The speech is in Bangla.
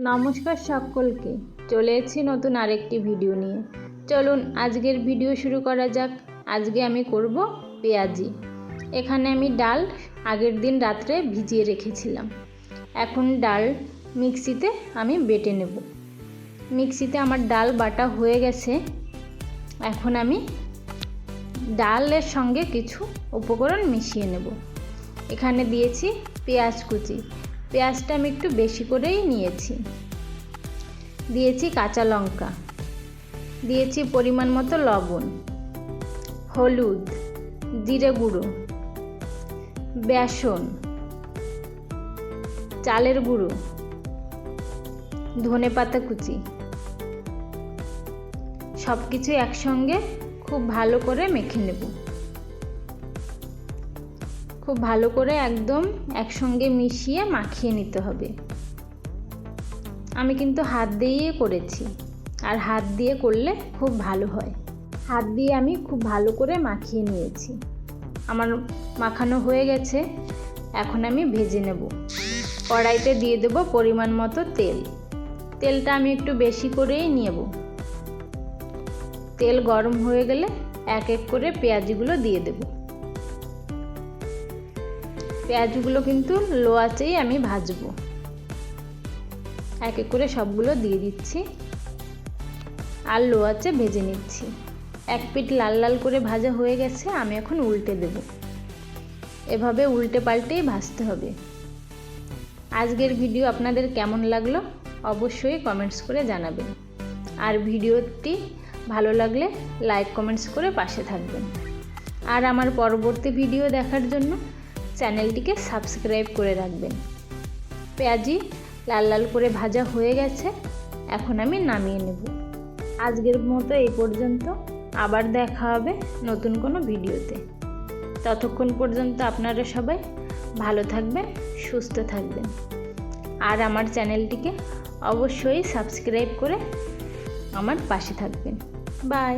নমস্কার সকলকে, চলে এসেছি নতুন আরেকটি ভিডিও নিয়ে। চলুন আজকের ভিডিও শুরু করা যাক। আজকে আমি করব পেঁয়াজি। এখানে আমি ডাল আগের দিন রাত্রে ভিজিয়ে রেখেছিলাম। এখন ডাল মিক্সিতে আমি বেটে নেব। মিক্সিতে আমার ডাল বাটা হয়ে গেছে। এখন আমি ডালের সঙ্গে কিছু উপকরণ মিশিয়ে নেব। এখানে দিয়েছি পেঁয়াজ কুচি। পেঁয়াজটা আমি একটু বেশি করেই নিয়েছি। দিয়েছি কাঁচা লঙ্কা, দিয়েছি পরিমাণ মতো লবণ, হলুদ, জিরে গুঁড়ো, বেসন, চালের গুঁড়ো, ধনেপাতা কুচি, সব কিছু একসঙ্গে খুব ভালো করে মেখে নেব। খুব ভালো করে একদম একসঙ্গে মিশিয়ে মাখিয়ে নিতে হবে। আমি কিন্তু হাত দিয়েই করেছি, আর হাত দিয়ে করলে খুব ভালো হয়। হাত দিয়ে আমি খুব ভালো করে মাখিয়ে নিয়েছি। আমার মাখানো হয়ে গেছে। এখন আমি ভেজে নেব। কড়াইতে দিয়ে দেব পরিমাণ মতো তেল। তেলটা আমি একটু বেশি করেই নেব। তেল গরম হয়ে গেলে এক এক করে পেঁয়াজগুলো দিয়ে দেব। পেঁয়াজগুলো কিন্তু লো আঁচেই আমি ভাজবো। এক এক করে সবগুলো দিয়ে দিচ্ছি আর লো আঁচে ভেজে নিচ্ছি। এক পিঠ লাল লাল করে ভাজা হয়ে গেছে। আমি এখন উল্টে দেব। এভাবে উল্টে পাল্টেই ভাজতে হবে। আজকের ভিডিও আপনাদের কেমন লাগলো অবশ্যই কমেন্টস করে জানাবেন। আর ভিডিওটি ভালো লাগলে লাইক কমেন্টস করে পাশে থাকবেন। আর আমার পরবর্তী ভিডিও দেখার জন্য চ্যানেলটিকে সাবস্ক্রাইব করে রাখবেন। পেঁয়াজি লাল লাল করে ভাজা হয়ে গেছে। এখন আমি নামিয়ে নেব। আজকের মতো এই পর্যন্ত। আবার দেখা হবে নতুন কোনো ভিডিওতে। ততক্ষণ পর্যন্ত আপনারা সবাই ভালো থাকবেন, সুস্থ থাকবেন। আর আমার চ্যানেলটিকে অবশ্যই সাবস্ক্রাইব করে আমার পাশে থাকবেন। বাই।